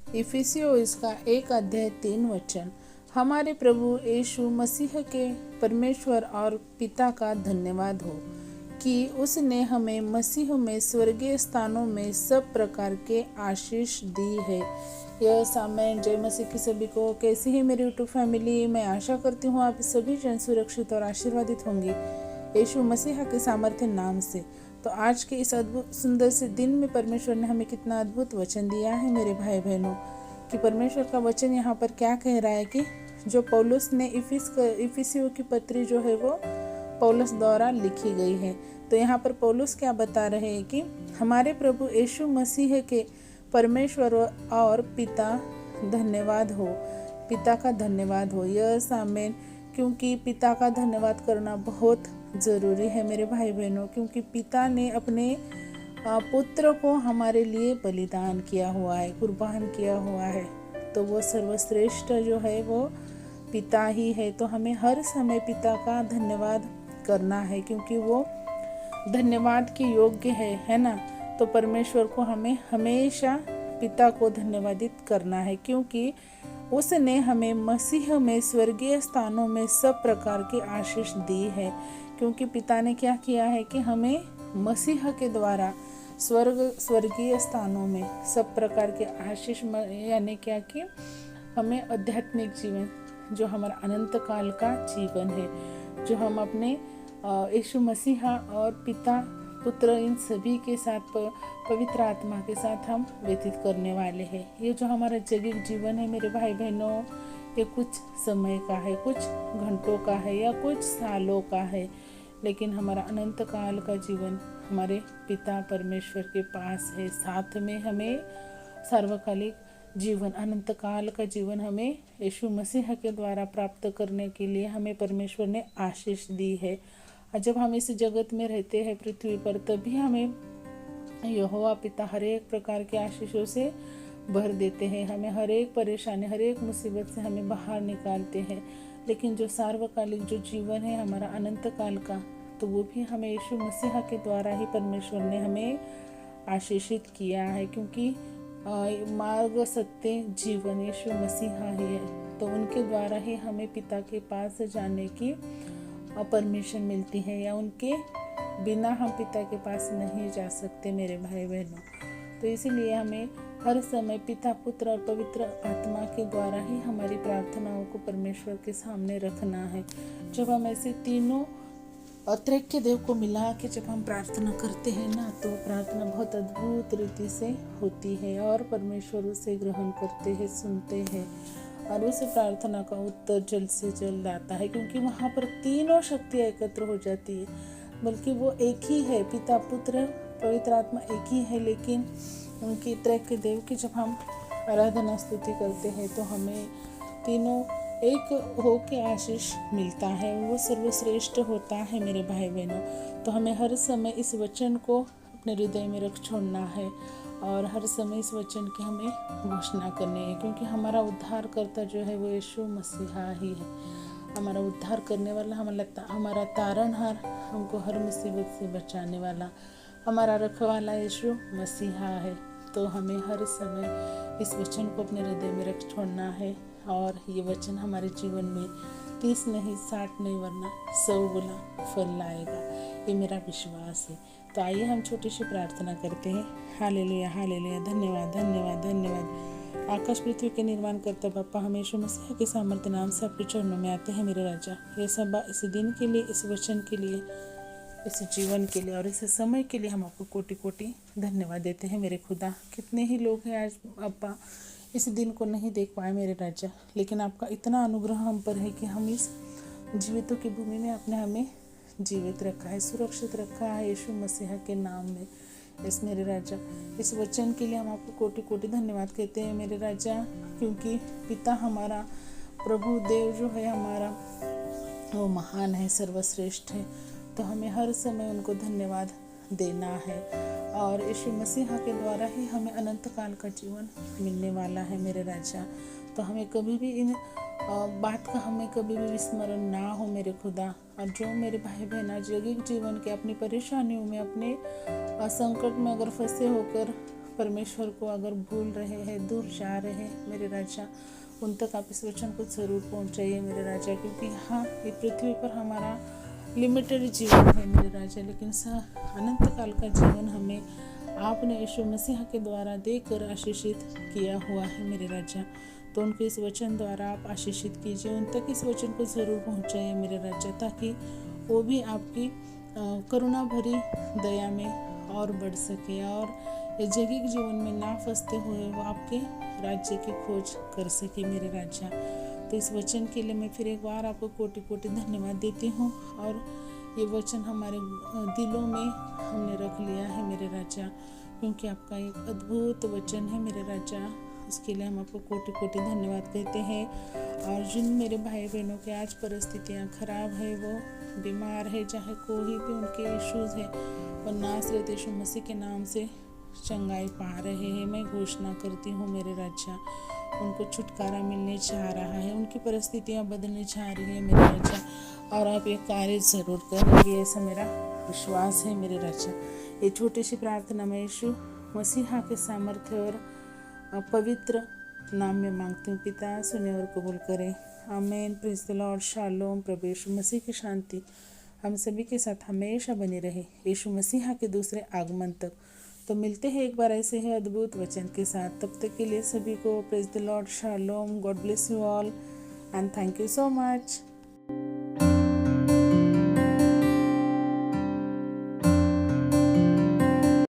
इफिसियों इसका 1 अध्याय 3 वचन। हमारे प्रभु यीशु मसीह के परमेश्वर और पिता का धन्यवाद हो कि उसने हमें मसीह में स्वर्गीय स्थानों में सब प्रकार के आशीष दी है। यह सामयन जय मसीह की सभी को। कैसी है मेरी यूट्यूब फैमिली? मैं आशा करती हूँ आप सभी जन सुरक्षित और आशीर्वादित होंगे यीशु मसीह के सामर्थ्य नाम से। तो आज के इस अद्भुत सुंदर से दिन में परमेश्वर ने हमें कितना अद्भुत वचन दिया है मेरे भाई बहनों, कि परमेश्वर का वचन यहाँ पर क्या कह रहा है कि जो पौलुस ने इफिसियों की पत्री जो है वो पौलुस द्वारा लिखी गई है। तो यहाँ पर पौलुस क्या बता रहे हैं कि हमारे प्रभु यीशु मसीह के परमेश्वर और पिता धन्यवाद हो, पिता का धन्यवाद हो। यह सामेन, क्योंकि पिता का धन्यवाद करना बहुत ज़रूरी है मेरे भाई बहनों, क्योंकि पिता ने अपने पुत्र को हमारे लिए बलिदान किया हुआ है, कुर्बान किया हुआ है। तो वो सर्वश्रेष्ठ जो है वो पिता ही है। तो हमें हर समय पिता का धन्यवाद करना है, क्योंकि वो धन्यवाद के योग्य है ना। तो परमेश्वर को हमें हमेशा पिता को धन्यवादित करना है, क्योंकि उसने हमें मसीह में स्वर्गीय स्थानों में सब प्रकार की आशीष दी है। क्योंकि पिता ने क्या किया है कि हमें मसीह के द्वारा स्वर्गीय स्थानों में सब प्रकार के आशीष, यानी क्या कि हमें आध्यात्मिक जीवन, जो हमारा अनंत काल का जीवन है, जो हम अपने यीशु मसीह और पिता पुत्र इन सभी के साथ पवित्र आत्मा के साथ हम व्यतीत करने वाले हैं। ये जो हमारा जैविक जीवन है मेरे भाई बहनों, ये कुछ समय का है, कुछ घंटों का है या कुछ सालों का है, लेकिन हमारा अनंत काल का जीवन हमारे पिता परमेश्वर के पास है। साथ में हमें सार्वकालिक जीवन, अनंत काल का जीवन हमें यीशु मसीह के द्वारा प्राप्त करने के लिए हमें परमेश्वर ने आशीष दी है। और जब हम इस जगत में रहते हैं पृथ्वी पर, तभी हमें यहोवा पिता हर एक प्रकार के आशीषों से भर देते हैं। हमें हर एक परेशानी, हर एक मुसीबत से हमें बाहर निकालते हैं। लेकिन जो सार्वकालिक जो जीवन है हमारा अनंत काल का, तो वो भी हमें यीशु मसीह के द्वारा ही परमेश्वर ने हमें आशीषित किया है। क्योंकि मार्ग, सत्य, जीवन यीशु मसीह ही है। तो उनके द्वारा ही हमें पिता के पास जाने की परमिशन मिलती है, या उनके बिना हम पिता के पास नहीं जा सकते मेरे भाई बहनों। तो इसीलिए हमें हर समय पिता, पुत्र और पवित्र आत्मा के द्वारा ही हमारी प्रार्थनाओं को परमेश्वर के सामने रखना है। जब हम ऐसे तीनों त्रैक्य देव को मिला के जब हम प्रार्थना करते हैं ना, तो प्रार्थना बहुत अद्भुत रीति से होती है और परमेश्वर उसे ग्रहण करते हैं, सुनते हैं, और उस प्रार्थना का उत्तर जल्द से जल्द आता है। क्योंकि वहाँ पर तीनों शक्तियाँ एकत्र हो जाती है, बल्कि वो एक ही है, पिता पुत्र पवित्र आत्मा एक ही है, लेकिन उनकी त्रैक्य देव की जब हम आराधना स्तुति करते हैं तो हमें तीनों एक हो के आशीष मिलता है। वो सर्वश्रेष्ठ होता है मेरे भाई बहनों। तो हमें हर समय इस वचन को अपने हृदय में रख छोड़ना है और हर समय इस वचन की हमें घोषणा करनी है, क्योंकि हमारा उद्धारकर्ता जो है वो यीशु मसीहा ही है। हमारा उद्धार करने वाला, हमारा तारणहार, हमको हर मुसीबत से बचाने वाला, हमारा रखवाला यीशु मसीहा है। तो हमें हर समय इस वचन को अपने हृदय में रख छोड़ना है, और ये वचन हमारे जीवन में 30 नहीं, 60 नहीं, वरना 100 गुना फल लाएगा, ये मेरा विश्वास है। तो आइए हम छोटी सी प्रार्थना करते हैं। हालेलुया, हालेलुया, धन्यवाद, धन्यवाद, धन्यवाद। आकाश पृथ्वी के निर्माण करता बापा, हम यीशु मसीह के सामर्थ्य नाम से आपके चरणों में आते हैं मेरे राजा। ये सब इस दिन के लिए, इस वचन के लिए, इस जीवन के लिए और इस समय के लिए हम आपको कोटि कोटि धन्यवाद देते हैं मेरे खुदा। कितने ही लोग हैं आज आपा इस दिन को नहीं देख पाए मेरे राजा, लेकिन आपका इतना अनुग्रह हम पर है कि हम इस जीवितों की भूमि में आपने हमें जीवित रखा है, सुरक्षित रखा है यीशु मसीह के नाम में। इस मेरे राजा, इस वचन के लिए हम आपको कोटि कोटि धन्यवाद कहते हैं मेरे राजा, क्योंकि पिता हमारा, प्रभु देव जो है हमारा, वो महान है, सर्वश्रेष्ठ है। तो हमें हर समय उनको धन्यवाद देना है, और यीशु मसीह के द्वारा ही हमें अनंत काल का जीवन मिलने वाला है मेरे राजा। तो हमें कभी भी इन बात का हमें कभी भी विस्मरण ना हो मेरे खुदा। और जो मेरे भाई बहन आज यौगिक जीवन के अपनी परेशानियों में, अपने संकट में अगर फंसे होकर परमेश्वर को अगर भूल रहे हैं, दूर जा रहे हैं मेरे राजा, उन तक आप इस वचन को ज़रूर पहुंचाइए मेरे राजा। क्योंकि हाँ, ये पृथ्वी पर हमारा लिमिटेड जीवन है मेरे राजा, लेकिन अनंत काल का जीवन हमें आपने यीशु मसीह के द्वारा देकर आशीषित किया हुआ है मेरे राजा। तो उनको इस वचन द्वारा आप आशीषित कीजिए, उन तक इस वचन को ज़रूर पहुंचाइए मेरे राजा, ताकि वो भी आपकी करुणा भरी दया में और बढ़ सके और इस जगह के जीवन में ना फंसते हुए वो आपके राज्य की खोज कर सके मेरे राजा। तो इस वचन के लिए मैं फिर एक बार आपको कोटि कोटि धन्यवाद देती हूँ। और ये वचन हमारे दिलों में हमने रख लिया है मेरे राजा, क्योंकि आपका एक अद्भुत वचन है मेरे राजा। इसके लिए हम आपको कोटि कोटि धन्यवाद कहते हैं। और जिन मेरे भाई बहनों के आज परिस्थितियाँ खराब है, वो बीमार है, चाहे कोई भी उनके इश्यूज़ है, वो नासरत यीशु मसीह के नाम से चंगाई पा रहे हैं, मैं घोषणा करती हूँ मेरे राजा। उनको छुटकारा मिलने जा रहा है, उनकी परिस्थितियाँ बदलने जा रही है मेरे राजा, और आप ये कार्य ज़रूर करेंगे, ऐसा मेरा विश्वास है मेरे राजा। ये छोटी सी प्रार्थना मैं यीशु मसीहा के सामर्थ्य और पवित्र नाम में मांगती हूँ पिता, सुने और कबूल करें। आमीन। Praise the Lord. शालोम। प्रभु यीशु मसीह की शांति हम सभी के साथ हमेशा बनी रहे यीशु मसीहा के दूसरे आगमन तक। तो मिलते हैं एक बार ऐसे ही अद्भुत वचन के साथ। तब तक के लिए सभी को praise the Lord. Shalom. God bless you all and thank you so much.